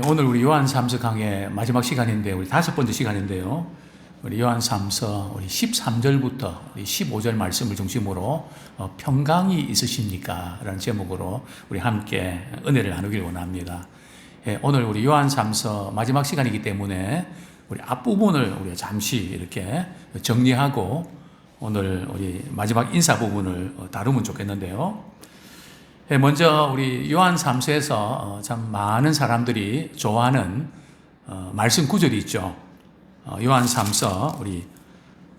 오늘 우리 요한 3서 강의 마지막 시간인데 우리 5번째 시간인데요. 우리 요한 3서 우리 13절부터 우리 15절 말씀을 중심으로 평강이 있으십니까? 라는 제목으로 우리 함께 은혜를 나누길 원합니다. 오늘 우리 요한 3서 마지막 시간이기 때문에 우리 앞부분을 우리가 잠시 이렇게 정리하고 오늘 우리 마지막 인사 부분을 다루면 좋겠는데요. 먼저 우리 요한 3서에서 참 많은 사람들이 좋아하는 말씀 구절이 있죠. 요한 3서 우리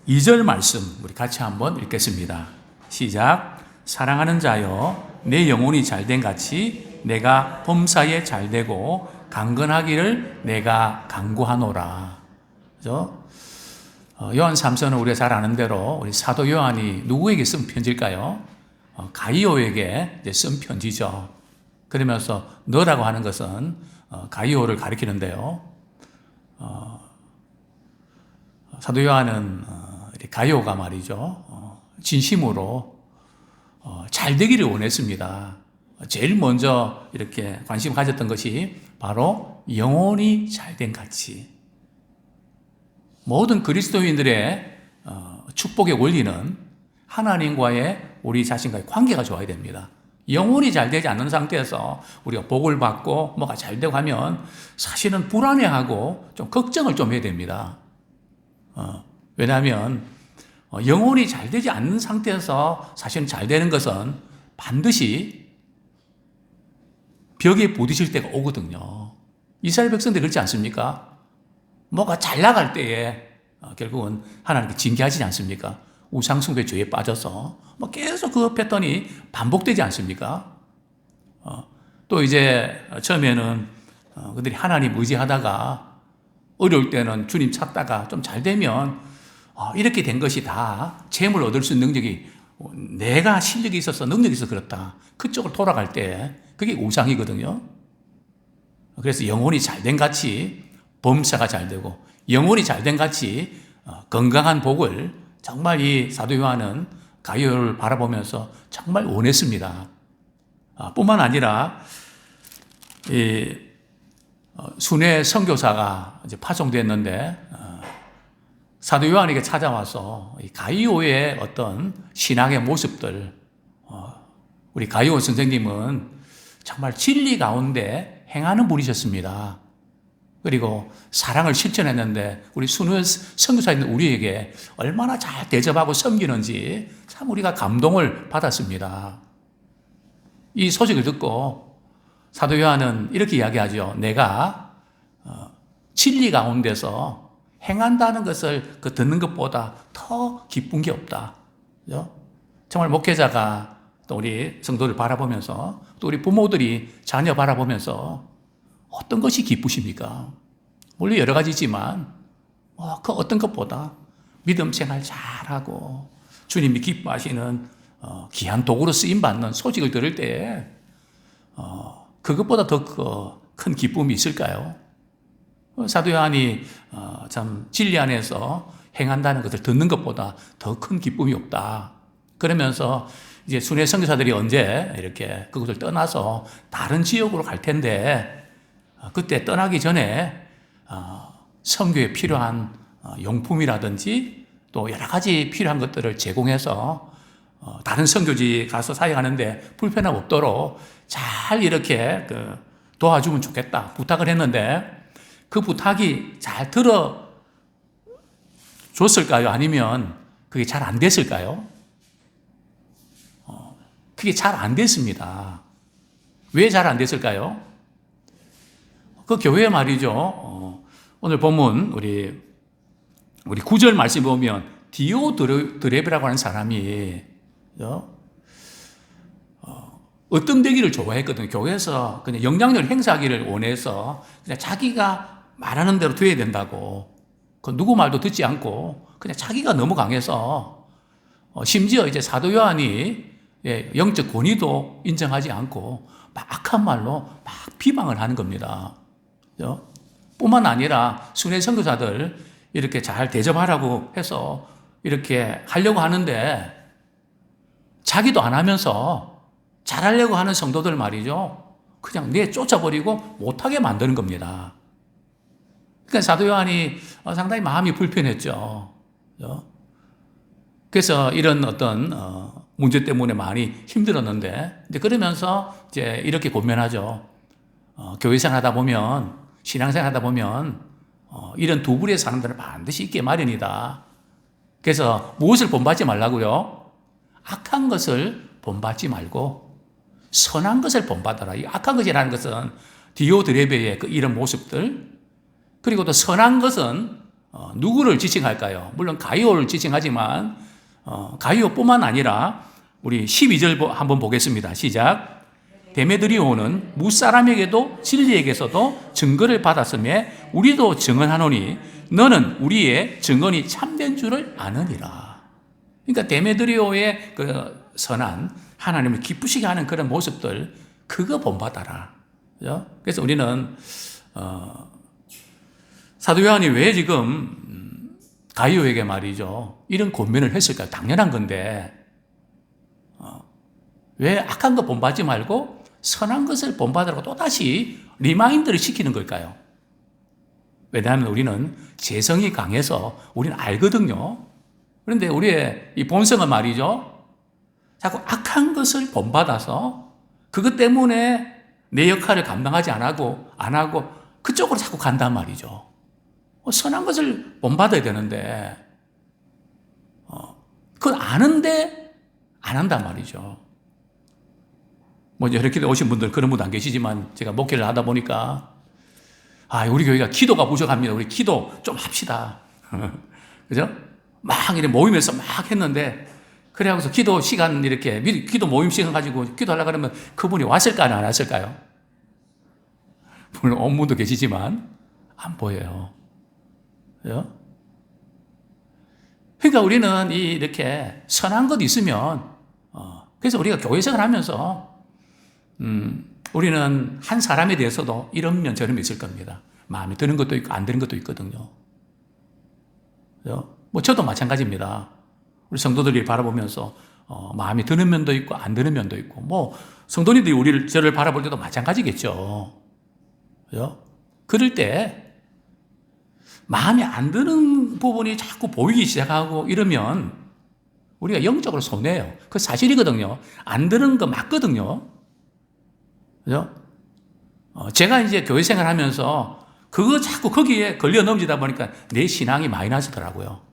2절 말씀 우리 같이 한번 읽겠습니다. 시작. 사랑하는 자여 내 영혼이 잘된 같이 내가 범사에 잘되고 강건하기를 내가 간구하노라. 그죠? 요한 3서는 우리가 잘 아는 대로 우리 사도 요한이 누구에게 쓴 편지일까요? 가이오에게 쓴 편지죠. 그러면서 너라고 하는 것은 가이오를 가리키는데요. 사도 요한은 가이오가 말이죠. 진심으로 잘 되기를 원했습니다. 제일 먼저 이렇게 관심 가졌던 것이 바로 영혼이 잘된 같이. 모든 그리스도인들의 축복의 원리는 하나님과의 우리 자신과의 관계가 좋아야 됩니다. 영혼이 잘 되지 않는 상태에서 우리가 복을 받고 뭐가 잘 되고 하면 사실은 불안해하고 좀 걱정을 좀 해야 됩니다. 왜냐하면 영혼이 잘 되지 않는 상태에서 사실은 잘 되는 것은 반드시 벽에 부딪힐 때가 오거든요. 이스라엘 백성들이 그렇지 않습니까? 뭐가 잘 나갈 때에 결국은 하나님께 징계하지 않습니까? 우상숭배 죄에 빠져서 뭐 계속 그 패턴이 반복되지 않습니까? 또 이제 처음에는 그들이 하나님 의지하다가 어려울 때는 주님 찾다가 좀 잘 되면 이렇게 된 것이 다 재물 얻을 수 있는 능력이 내가 실력이 있어서 능력이 있어서 그렇다. 그쪽으로 돌아갈 때 그게 우상이거든요. 그래서 영혼이 잘된 같이 범사가 잘 되고 영혼이 잘된 같이 건강한 복을 정말 이 사도 요한은 가이오를 바라보면서 정말 원했습니다. 뿐만 아니라 이 순회 선교사가 이제 파송됐는데 사도 요한에게 찾아와서 이 가이오의 어떤 신앙의 모습들, 우리 가이오 선생님은 정말 진리 가운데 행하는 분이셨습니다. 그리고 사랑을 실천했는데 우리 순회 선교사인 우리에게 얼마나 잘 대접하고 섬기는지 참 우리가 감동을 받았습니다. 이 소식을 듣고 사도 요한은 이렇게 이야기하죠. 내가 진리 가운데서 행한다는 것을 그 듣는 것보다 더 기쁜 게 없다. 그죠? 정말 목회자가 또 우리 성도를 바라보면서 또 우리 부모들이 자녀 바라보면서 어떤 것이 기쁘십니까? 물론 여러 가지지만 그 어떤 것보다 믿음 생활 잘하고 주님이 기뻐하시는 귀한 도구로 쓰임받는 소식을 들을 때 그것보다 더 큰 기쁨이 있을까요? 사도 요한이 참 진리 안에서 행한다는 것을 듣는 것보다 더 큰 기쁨이 없다. 그러면서 이제 순회 선교사들이 언제 이렇게 그것을 떠나서 다른 지역으로 갈 텐데 그때 떠나기 전에 선교에 필요한 용품이라든지 또 여러 가지 필요한 것들을 제공해서 다른 선교지 가서 사역하는데 불편함 없도록 잘 이렇게 도와주면 좋겠다 부탁을 했는데 그 부탁이 잘 들어줬을까요? 아니면 그게 잘 안 됐을까요? 그게 잘 안 됐습니다. 왜 잘 안 됐을까요? 그 교회 말이죠. 오늘 본문 우리 9절 말씀 보면 디오드레베라고 하는 사람이 으뜸되기를 좋아했거든요. 교회에서 그냥 영향력을 행사하기를 원해서 그냥 자기가 말하는 대로 돼야 된다고 그 누구 말도 듣지 않고 그냥 자기가 너무 강해서 심지어 이제 사도 요한이 영적 권위도 인정하지 않고 막 악한 말로 막 비방을 하는 겁니다. 뿐만 아니라 순회 선교사들 이렇게 잘 대접하라고 해서 이렇게 하려고 하는데 자기도 안 하면서 잘하려고 하는 성도들 말이죠. 그냥 내쫓아버리고 못하게 만드는 겁니다. 그러니까 사도 요한이 상당히 마음이 불편했죠. 그래서 이런 어떤 문제 때문에 많이 힘들었는데, 이제 그러면서 이제 이렇게 고민하죠. 교회생활 하다 보면, 신앙생활 하다 보면 이런 두 부류의 사람들은 반드시 있게 마련이다. 그래서 무엇을 본받지 말라고요? 악한 것을 본받지 말고 선한 것을 본받아라. 이 악한 것이라는 것은 디오드레베의 그 이런 모습들, 그리고 또 선한 것은 누구를 지칭할까요? 물론 가이오를 지칭하지만 가이오뿐만 아니라 우리 12절 한번 보겠습니다. 시작. 데메드리오는 무사람에게도 진리에게서도 증거를 받았음에 우리도 증언하노니 너는 우리의 증언이 참된 줄을 아느니라. 그러니까 데메드리오의 그 선한 하나님을 기쁘시게 하는 그런 모습들, 그거 본받아라. 그래서 우리는 사도 요한이 왜 지금 가이오에게 말이죠, 이런 권면을 했을까요? 당연한 건데 왜 악한 거 본받지 말고 선한 것을 본받으라고 또다시 리마인드를 시키는 걸까요? 왜냐하면 우리는 재성이 강해서 우리는 알거든요. 그런데 우리의 이 본성은 말이죠, 자꾸 악한 것을 본받아서 그것 때문에 내 역할을 감당하지 안 하고 그쪽으로 자꾸 간단 말이죠. 선한 것을 본받아야 되는데 그건 아는데 안 한단 말이죠. 뭐 이렇게 오신 분들 그런 분도 안 계시지만 제가 목회를 하다 보니까 우리 교회가 기도가 부족합니다. 우리 기도 좀 합시다. 그죠? 막 이렇게 모임에서 막 했는데, 그래갖고서 기도 시간 이렇게 기도 모임 시간 가지고 기도하려고 그러면 그분이 왔을까요? 안 왔을까요? 물론 온 분도 계시지만 안 보여요. 그죠? 그러니까 우리는 이렇게 선한 것 있으면 그래서 우리가 교회 생활 하면서 우리는 한 사람에 대해서도 이런 면 저런 면 있을 겁니다. 마음에 드는 것도 있고 안 드는 것도 있거든요. 뭐 저도 마찬가지입니다. 우리 성도들이 바라보면서 마음에 드는 면도 있고 안 드는 면도 있고, 뭐 성도님들이 저를 바라볼 때도 마찬가지겠죠. 그럴 때 마음에 안 드는 부분이 자꾸 보이기 시작하고 이러면 우리가 영적으로 손해요. 그 사실이거든요. 안 드는 거 맞거든요. 그죠? 제가 이제 교회 생활하면서 그거 자꾸 거기에 걸려 넘지다 보니까 내 신앙이 마이너스더라고요.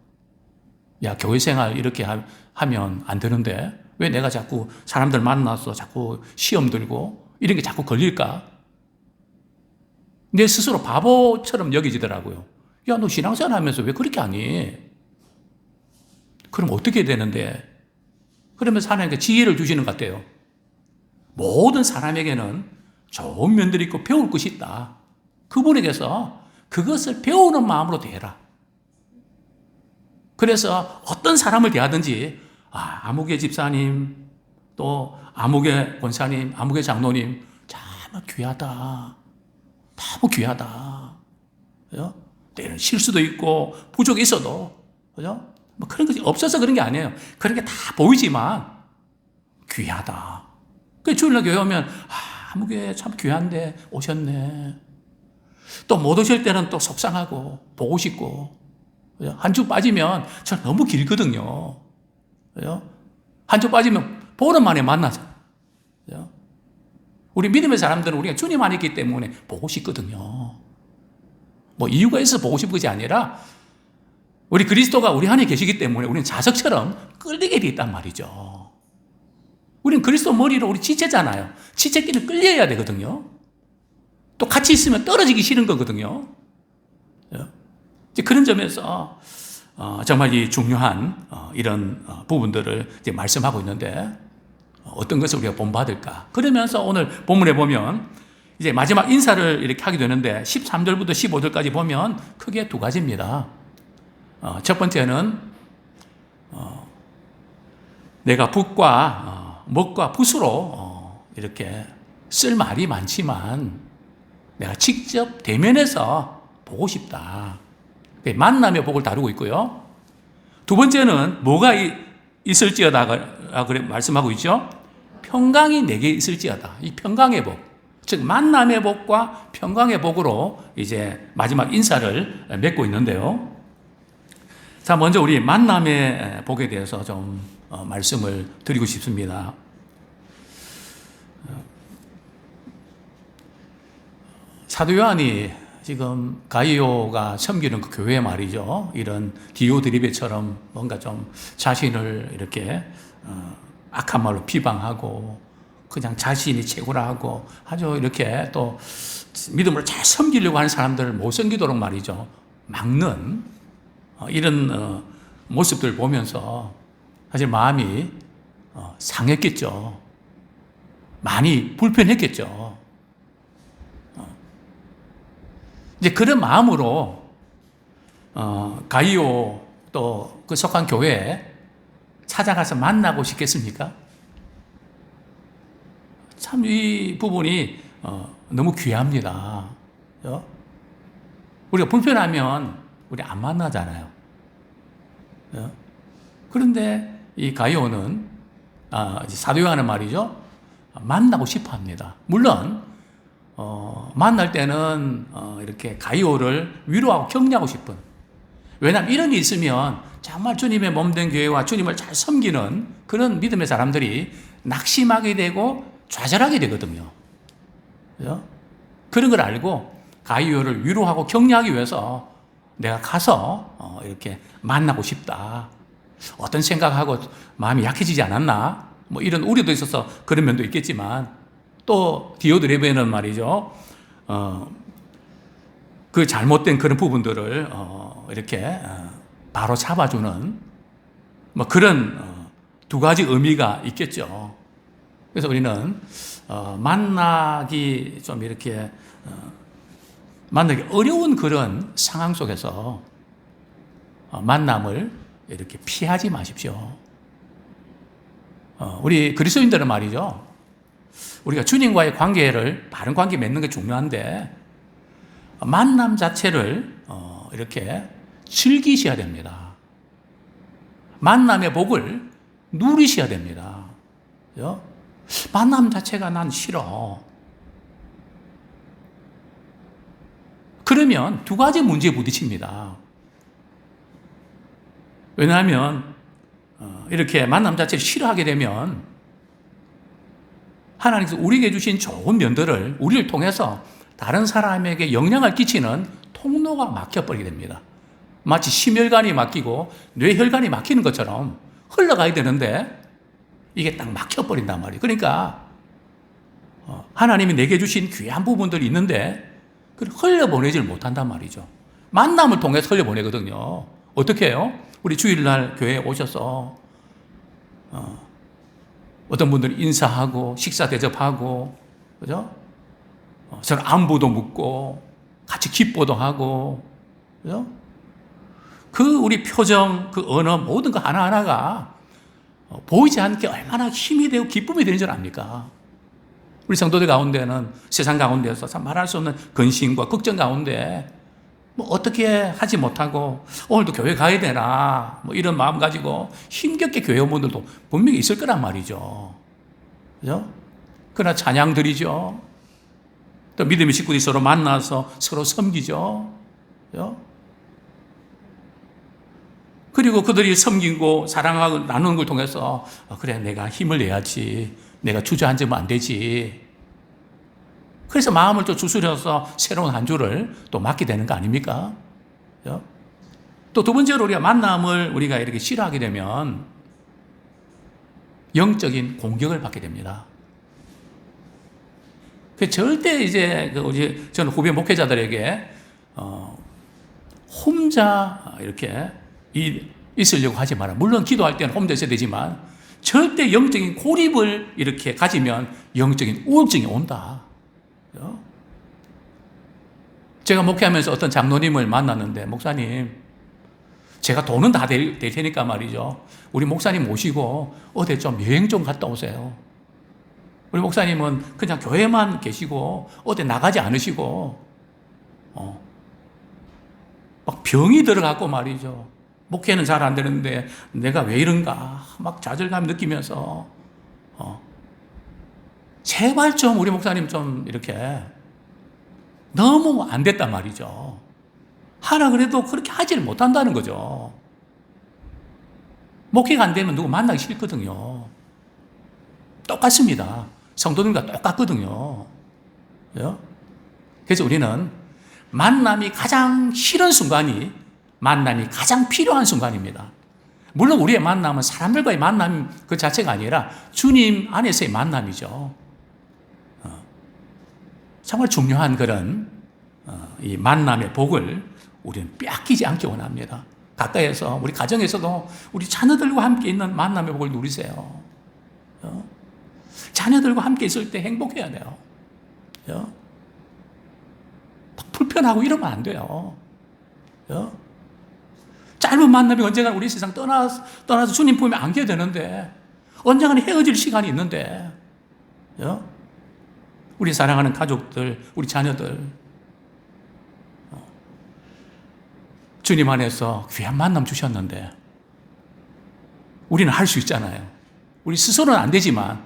야, 교회 생활 이렇게 하면 안 되는데 왜 내가 자꾸 사람들 만나서 자꾸 시험 들고 이런 게 자꾸 걸릴까? 내 스스로 바보처럼 여겨지더라고요. 야, 너 신앙생활 하면서 왜 그렇게 하니? 그럼 어떻게 되는데? 그러면서 하나님께 지혜를 주시는 것 같아요. 모든 사람에게는 좋은 면들이 있고 배울 것이 있다. 그분에게서 그것을 배우는 마음으로 대해라. 그래서 어떤 사람을 대하든지 아무개 집사님, 또 아무개 권사님, 아무개 장로님 참 귀하다. 너무 귀하다. 그죠? 때는 실수도 있고 부족이 있어도, 그죠? 뭐 그런 것이 없어서 그런 게 아니에요. 그런 게 다 보이지만 귀하다. 그 주일날 교회 오면 아무개 참 귀한데 오셨네. 또 못 오실 때는 또 속상하고 보고 싶고, 한 주 빠지면 저 너무 길거든요. 한 주 빠지면 보름 만에 만나죠. 우리 믿음의 사람들은 우리가 주님 안에 있기 때문에 보고 싶거든요. 뭐 이유가 있어서 보고 싶은 것이 아니라 우리 그리스도가 우리 안에 계시기 때문에 우리는 자석처럼 끌리게 돼 있단 말이죠. 우리는 그리스도 머리로 우리 지체잖아요. 지체끼리 끌려야 되거든요. 또 같이 있으면 떨어지기 싫은 거거든요. 이제 그런 점에서 정말 이 중요한 이런 부분들을 이제 말씀하고 있는데, 어떤 것을 우리가 본받을까? 그러면서 오늘 본문에 보면 이제 마지막 인사를 이렇게 하게 되는데 13절부터 15절까지 보면 크게 두 가지입니다. 첫 번째는 내가 붓과 먹과 붓으로 이렇게 쓸 말이 많지만 내가 직접 대면해서 보고 싶다. 만남의 복을 다루고 있고요. 두 번째는 뭐가 있을지어다 그래 말씀하고 있죠. 평강이 내게 있을지어다. 이 평강의 복. 즉 만남의 복과 평강의 복으로 이제 마지막 인사를 맺고 있는데요. 자, 먼저 우리 만남의 복에 대해서 좀 말씀을 드리고 싶습니다. 사도 요한이 지금 가이오가 섬기는 그 교회 말이죠. 이런 디오드리베처럼 뭔가 좀 자신을 이렇게 악한 말로 비방하고 그냥 자신이 최고라 하고 아주 이렇게 또 믿음으로 잘 섬기려고 하는 사람들을 못 섬기도록 말이죠. 막는 이런 모습들 보면서 사실 마음이 상했겠죠. 많이 불편했겠죠. 이제 그런 마음으로 가이오 또 그 속한 교회에 찾아가서 만나고 싶겠습니까? 참 이 부분이 너무 귀합니다. 우리가 불편하면 우리 안 만나잖아요. 그런데 이 가이오는 사도 요한은 말이죠, 만나고 싶어합니다. 물론 만날 때는 이렇게 가이오를 위로하고 격려하고 싶은, 왜냐하면 이런 게 있으면 정말 주님의 몸된 교회와 주님을 잘 섬기는 그런 믿음의 사람들이 낙심하게 되고 좌절하게 되거든요. 그죠? 그런 걸 알고 가이오를 위로하고 격려하기 위해서 내가 가서 이렇게 만나고 싶다. 어떤 생각하고 마음이 약해지지 않았나? 뭐 이런 우려도 있어서 그런 면도 있겠지만, 또 디오드레베는 말이죠, 그 잘못된 그런 부분들을 이렇게 바로 잡아주는 뭐 그런 두 가지 의미가 있겠죠. 그래서 우리는 만나기 좀 이렇게 만나기 어려운 그런 상황 속에서 만남을 이렇게 피하지 마십시오. 우리 그리스도인들은 말이죠, 우리가 주님과의 관계를, 바른 관계 맺는 게 중요한데 만남 자체를 이렇게 즐기셔야 됩니다. 만남의 복을 누리셔야 됩니다. 그죠? 만남 자체가 난 싫어. 그러면 두 가지 문제에 부딪힙니다. 왜냐하면 이렇게 만남 자체를 싫어하게 되면 하나님께서 우리에게 주신 좋은 면들을 우리를 통해서 다른 사람에게 영향을 끼치는 통로가 막혀버리게 됩니다. 마치 심혈관이 막히고 뇌혈관이 막히는 것처럼 흘러가야 되는데 이게 딱 막혀버린단 말이에요. 그러니까 하나님이 내게 주신 귀한 부분들이 있는데 그걸 흘려보내질 못한단 말이죠. 만남을 통해서 흘려보내거든요. 어떻게 해요? 우리 주일날 교회에 오셔서 어떤 분들은 인사하고 식사 대접하고, 그죠? 서로 안부도 묻고 같이 기뻐도 하고, 그죠? 그 우리 표정, 그 언어, 모든 거 하나하나가 보이지 않게 얼마나 힘이 되고 기쁨이 되는 줄 압니까? 우리 성도들 가운데는 세상 가운데서 참 말할 수 없는 근심과 걱정 가운데 뭐 어떻게 하지 못하고 오늘도 교회 가야 되나 뭐 이런 마음 가지고 힘겹게 교회 온 분들도 분명히 있을 거란 말이죠. 그죠? 그러나 찬양 드리죠. 또 믿음의 식구들이 서로 만나서 서로 섬기죠. 그죠? 그리고 그들이 섬기고 사랑하고 나누는 걸 통해서 그래, 내가 힘을 내야지, 내가 주저앉으면 안 되지. 그래서 마음을 또 추스려서 새로운 한 주를 또 맞게 되는 거 아닙니까? 또 두 번째로 우리가 만남을 우리가 이렇게 싫어하게 되면 영적인 공격을 받게 됩니다. 절대 이제 저는 후배 목회자들에게 혼자 이렇게 있으려고 하지 마라. 물론 기도할 때는 혼자 있어야 되지만 절대 영적인 고립을 이렇게 가지면 영적인 우울증이 온다. 제가 목회하면서 어떤 장로님을 만났는데, 목사님, 제가 돈은 다 될 테니까 말이죠, 우리 목사님 모시고 어디 좀 여행 좀 갔다 오세요. 우리 목사님은 그냥 교회만 계시고 어디 나가지 않으시고 막 병이 들어갔고 말이죠. 목회는 잘 안 되는데 내가 왜 이런가 막 좌절감 느끼면서 제발 좀 우리 목사님 좀 이렇게 너무 안 됐단 말이죠. 하라 그래도 그렇게 하지를 못한다는 거죠. 목회가 안 되면 누구 만나기 싫거든요. 똑같습니다. 성도들과 똑같거든요. 그래서 우리는 만남이 가장 싫은 순간이 만남이 가장 필요한 순간입니다. 물론 우리의 만남은 사람들과의 만남 그 자체가 아니라 주님 안에서의 만남이죠. 정말 중요한 그런 이 만남의 복을 우리는 빼앗기지 않기 원합니다. 가까이에서 우리 가정에서도 우리 자녀들과 함께 있는 만남의 복을 누리세요. 자녀들과 함께 있을 때 행복해야 돼요. 불편하고 이러면 안 돼요. 짧은 만남이 언젠가 우리 세상 떠나서 주님 품에 안겨야 되는데 언젠가는 헤어질 시간이 있는데 우리 사랑하는 가족들, 우리 자녀들 주님 안에서 귀한 만남 주셨는데 우리는 할 수 있잖아요. 우리 스스로는 안 되지만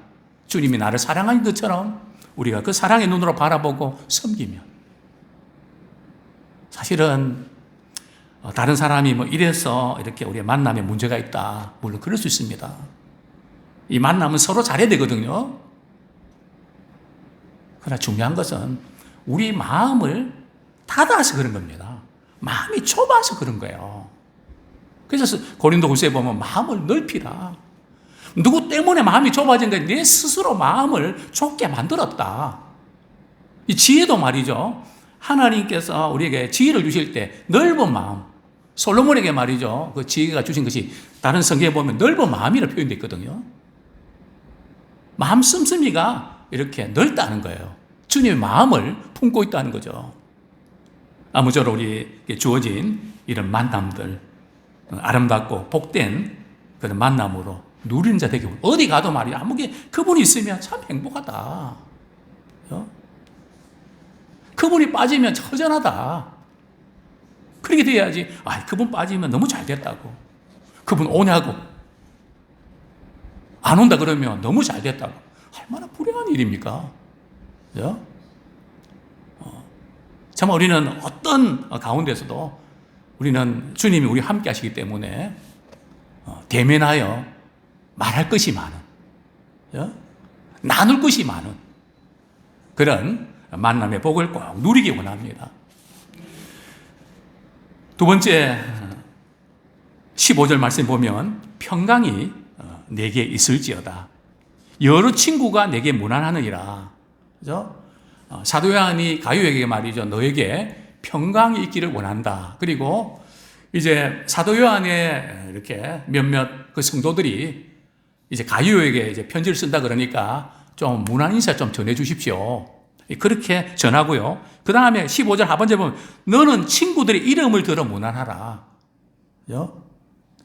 주님이 나를 사랑하는 것처럼 우리가 그 사랑의 눈으로 바라보고 섬기면 사실은 다른 사람이 뭐 이래서 이렇게 우리의 만남에 문제가 있다. 물론 그럴 수 있습니다. 이 만남은 서로 잘해야 되거든요. 그러나 중요한 것은 우리 마음을 닫아서 그런 겁니다. 마음이 좁아서 그런 거예요. 그래서 고린도후서에 보면 마음을 넓히라. 누구 때문에 마음이 좁아진 거야? 내 스스로 마음을 좁게 만들었다. 이 지혜도 말이죠. 하나님께서 우리에게 지혜를 주실 때 넓은 마음, 솔로몬에게 말이죠. 그 지혜가 주신 것이 다른 성경에 보면 넓은 마음이라 표현되어 있거든요. 마음 씀씀이가 이렇게 넓다는 거예요. 주님의 마음을 품고 있다는 거죠. 아무쪼록 우리에게 주어진 이런 만남들, 아름답고 복된 그런 만남으로 누리는 자 되게 어디 가도 말이야. 아무게 그분이 있으면 참 행복하다. 그분이 빠지면 허전하다. 그렇게 돼야지. 그분 빠지면 너무 잘 됐다고. 그분 오냐고. 안 온다 그러면 너무 잘 됐다고. 얼마나 불행한 일입니까? 정말 우리는 어떤 가운데서도 우리는 주님이 우리 함께 하시기 때문에 대면하여 말할 것이 많은, 나눌 것이 많은 그런 만남의 복을 꼭 누리기 원합니다. 두 번째 15절 말씀 보면 평강이 내게 있을지어다. 여러 친구가 내게 무난하느니라. 그죠? 사도 요한이 가룟에게 말이죠. 너에게 평강이 있기를 원한다. 그리고 이제 사도 요한의 이렇게 몇몇 그 성도들이 이제 가룟에게 이제 편지를 쓴다 그러니까 좀 문안 인사 좀 전해 주십시오. 그렇게 전하고요. 그 다음에 15절 하반절 보면 너는 친구들의 이름을 들어 문안하라.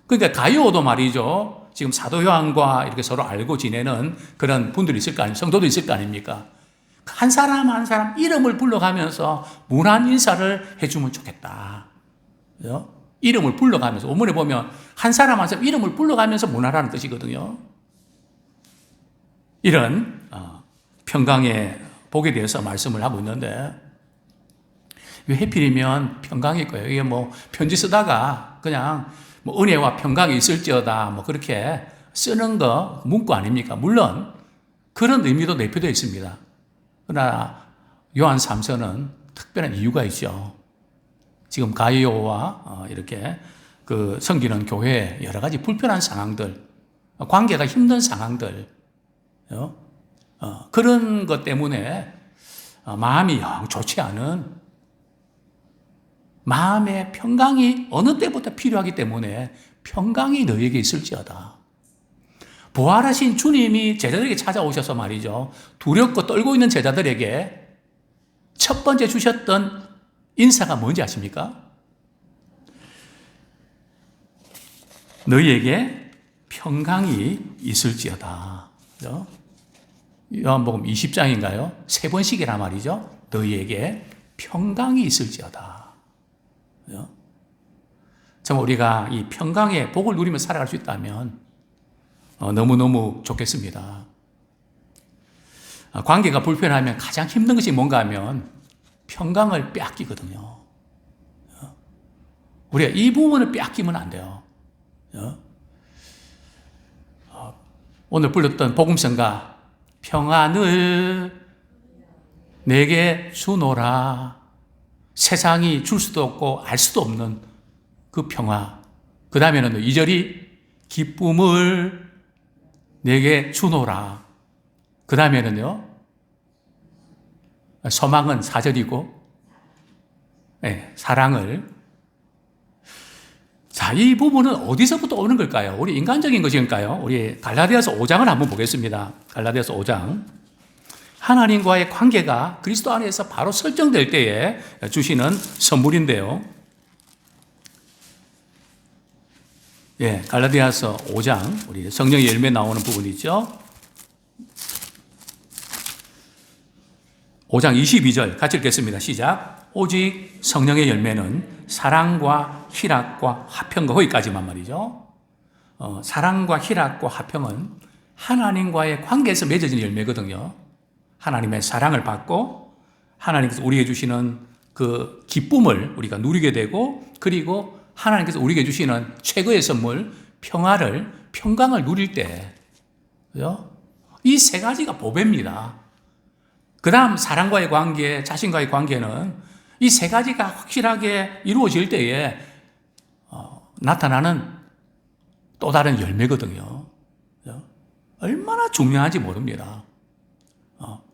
그러니까 가룟도 말이죠. 지금 사도 요한과 이렇게 서로 알고 지내는 그런 분들이 있을 거 아닙니까? 성도도 있을 거 아닙니까? 한 사람 한 사람 이름을 불러가면서 문안 인사를 해주면 좋겠다. 이름을 불러가면서 원문에 보면 한 사람 한 사람 이름을 불러가면서 문안하라는 뜻이거든요. 이런 평강의 복에 대해서 말씀을 하고 있는데 왜 하필이면 평강일 거예요? 이게 뭐 편지 쓰다가 그냥 뭐 은혜와 평강이 있을지어다 뭐 그렇게 쓰는 거 문구 아닙니까? 물론 그런 의미도 내포되어 있습니다. 그러나 요한 3서는 특별한 이유가 있죠. 지금 가룟과 이렇게 그 섬기는 교회에 여러 가지 불편한 상황들, 관계가 힘든 상황들, 그런 것 때문에 마음이 영 좋지 않은 마음의 평강이 어느 때보다 필요하기 때문에 평강이 너에게 있을지어다. 부활하신 주님이 제자들에게 찾아오셔서 말이죠. 두렵고 떨고 있는 제자들에게 첫 번째 주셨던 인사가 뭔지 아십니까? 너희에게 평강이 있을지어다. 요한복음 20장인가요? 3번씩이란 말이죠. 너희에게 평강이 있을지어다. 정말 우리가 이 평강의 복을 누리며 살아갈 수 있다면 너무너무 좋겠습니다. 관계가 불편하면 가장 힘든 것이 뭔가 하면 평강을 빼앗기거든요. 우리가 이 부분을 빼앗기면 안 돼요. 오늘 불렀던 복음성가 평안을 내게 주노라. 세상이 줄 수도 없고 알 수도 없는 그 평화. 그 다음에는 2절이 기쁨을 내게 주노라. 그 다음에는요, 소망은 4절이고, 네, 사랑을. 자, 이 부분은 어디서부터 오는 걸까요? 우리 인간적인 것일까요? 우리 갈라디아서 5장을 한번 보겠습니다. 갈라디아서 5장. 하나님과의 관계가 그리스도 안에서 바로 설정될 때에 주시는 선물인데요. 예, 갈라디아서 5장, 우리 성령의 열매 나오는 부분이죠. 5장 22절 같이 읽겠습니다. 시작. 오직 성령의 열매는 사랑과 희락과 화평과 거기까지만 말이죠. 사랑과 희락과 화평은 하나님과의 관계에서 맺어진 열매거든요. 하나님의 사랑을 받고 하나님께서 우리에게 주시는 그 기쁨을 우리가 누리게 되고, 그리고 하나님께서 우리에게 주시는 최고의 선물 평강을 누릴 때, 이 세 가지가 보배입니다. 그 다음 사랑과의 관계, 자신과의 관계는 이 세 가지가 확실하게 이루어질 때에 나타나는 또 다른 열매거든요. 얼마나 중요한지 모릅니다.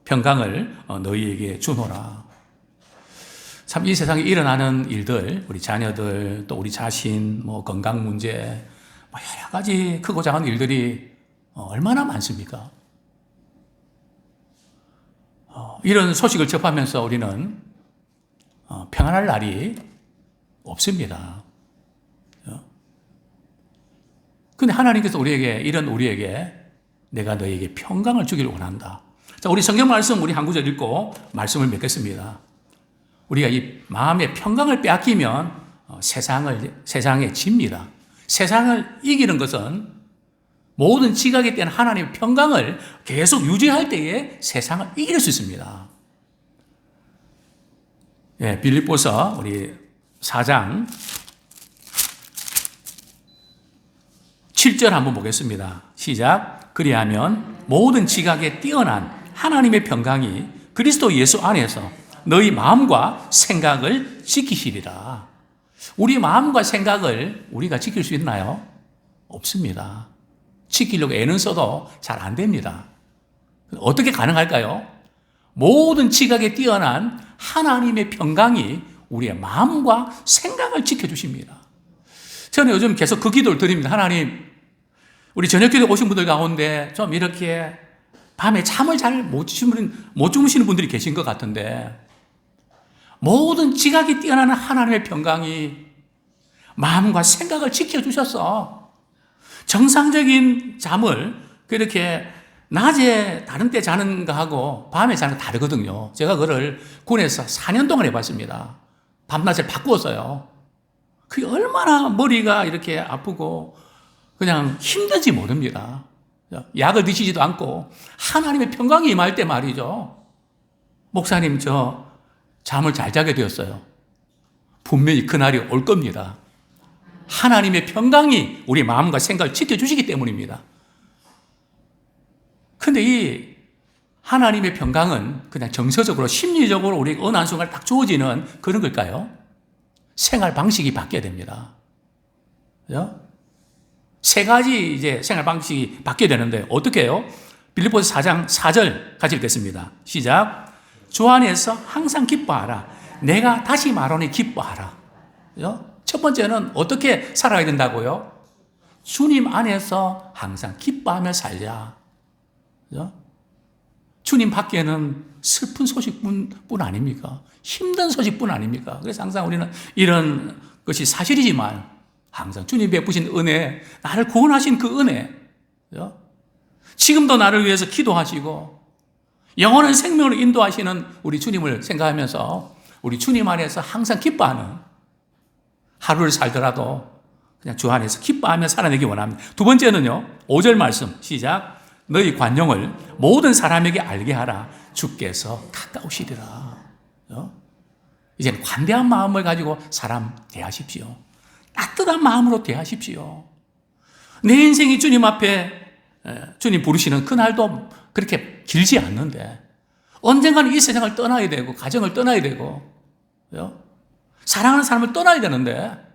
평강을 너희에게 주노라. 참 이 세상에 일어나는 일들, 우리 자녀들, 또 우리 자신, 건강 문제, 여러 가지 크고 작은 일들이 얼마나 많습니까? 이런 소식을 접하면서 우리는 평안할 날이 없습니다. 근데 하나님께서 우리에게 내가 너에게 평강을 주기를 원한다. 자, 우리 성경 말씀 우리 한 구절 읽고 말씀을 맺겠습니다. 우리가 이 마음의 평강을 빼앗기면 세상에 집니다. 세상을 이기는 것은 모든 지각에 대한 하나님의 평강을 계속 유지할 때에 세상을 이길 수 있습니다. 예, 빌립보서 우리 4장 7절 한번 보겠습니다. 시작. 그리하면 모든 지각에 뛰어난 하나님의 평강이 그리스도 예수 안에서 너희 마음과 생각을 지키시리라. 우리 마음과 생각을 우리가 지킬 수 있나요? 없습니다. 지키려고 애는 써도 잘 안 됩니다. 어떻게 가능할까요? 모든 지각에 뛰어난 하나님의 평강이 우리의 마음과 생각을 지켜주십니다. 저는 요즘 계속 그 기도를 드립니다. 하나님, 우리 저녁기도 오신 분들 가운데 좀 이렇게 밤에 잠을 잘 못 주무시는 분들이 계신 것 같은데, 모든 지각이 뛰어나는 하나님의 평강이 마음과 생각을 지켜주셔서 정상적인 잠을 그렇게 낮에 다른 때 자는 거하고 밤에 자는 거 다르거든요. 제가 그걸 군에서 4년 동안 해봤습니다. 밤낮을 바꾸었어요. 그게 얼마나 머리가 이렇게 아프고 그냥 힘든지 모릅니다. 약을 드시지도 않고 하나님의 평강이 임할 때 말이죠. 목사님, 저 잠을 잘 자게 되었어요. 분명히 그날이 올 겁니다. 하나님의 평강이 우리 마음과 생각을 지켜주시기 때문입니다. 근데 이 하나님의 평강은 그냥 정서적으로, 심리적으로 우리가 어느 한순간 딱 주어지는 그런 걸까요? 생활 방식이 바뀌어야 됩니다. 그죠? 세 가지 이제 생활 방식이 바뀌어야 되는데 어떻게 해요? 빌립보서 4장 4절 같이 읽겠습니다. 시작. 주 안에서 항상 기뻐하라. 내가 다시 말하니 기뻐하라. 그죠? 첫 번째는 어떻게 살아야 된다고요? 주님 안에서 항상 기뻐하며 살자. 그죠? 주님 밖에는 슬픈 소식뿐 아닙니까? 힘든 소식뿐 아닙니까? 그래서 항상 우리는 이런 것이 사실이지만 항상 주님 베푸신 은혜, 나를 구원하신 그 은혜, 그죠? 지금도 나를 위해서 기도하시고 영원한 생명으로 인도하시는 우리 주님을 생각하면서 우리 주님 안에서 항상 기뻐하는 하루를 살더라도 그냥 주 안에서 기뻐하며 살아내기 원합니다. 두 번째는요, 5절 말씀 시작. 너희 관용을 모든 사람에게 알게 하라. 주께서 가까우시리라. 이제는 관대한 마음을 가지고 사람 대하십시오. 따뜻한 마음으로 대하십시오. 내 인생이 주님 앞에 주님 부르시는 그날도 그렇게 길지 않는데 언젠가는 이 세상을 떠나야 되고 가정을 떠나야 되고 사랑하는 사람을 떠나야 되는데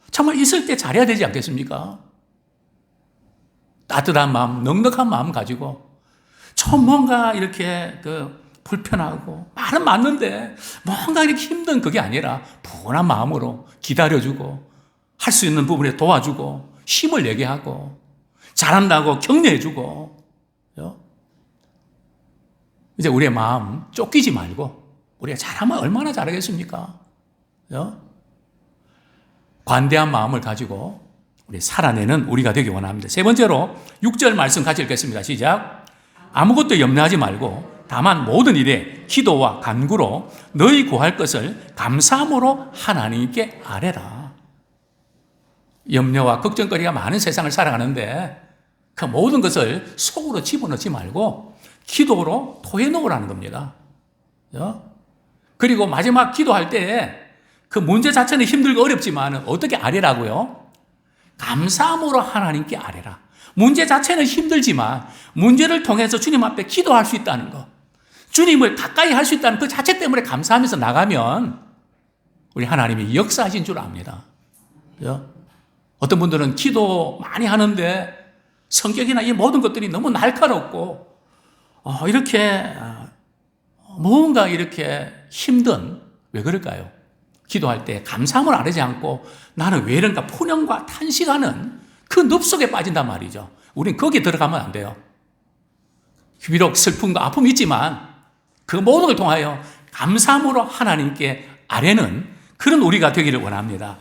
정말 있을 때 잘해야 되지 않겠습니까? 따뜻한 마음, 넉넉한 마음 가지고 좀 뭔가 이렇게 불편하고 말은 맞는데 뭔가 이렇게 힘든 그게 아니라 분한 마음으로 기다려주고 할 수 있는 부분에 도와주고 힘을 내게 하고 잘한다고 격려해주고 이제 우리의 마음 쫓기지 말고 우리가 잘하면 얼마나 잘하겠습니까? 관대한 마음을 가지고 우리 살아내는 우리가 되기 원합니다. 세 번째로 6절 말씀 같이 읽겠습니다. 시작. 아무것도 염려하지 말고 다만 모든 일에 기도와 간구로 너희 구할 것을 감사함으로 하나님께 아뢰라. 염려와 걱정거리가 많은 세상을 살아가는데 그 모든 것을 속으로 집어넣지 말고 기도로 토해놓으라는 겁니다. 그리고 마지막 기도할 때 그 문제 자체는 힘들고 어렵지만 어떻게 아뢰라고요? 감사함으로 하나님께 아뢰라. 문제 자체는 힘들지만 문제를 통해서 주님 앞에 기도할 수 있다는 것, 주님을 가까이 할 수 있다는 그 자체 때문에 감사하면서 나가면 우리 하나님이 역사하신 줄 압니다. 어떤 분들은 기도 많이 하는데 성격이나 이 모든 것들이 너무 날카롭고 이렇게 뭔가 이렇게 힘든, 왜 그럴까요? 기도할 때 감사함을 아뢰지 않고 나는 왜 이런가 푸념과 탄식하는 그 늪속에 빠진단 말이죠. 우린 거기에 들어가면 안 돼요. 비록 슬픔과 아픔이 있지만 그 모든 걸 통하여 감사함으로 하나님께 아뢰는 그런 우리가 되기를 원합니다.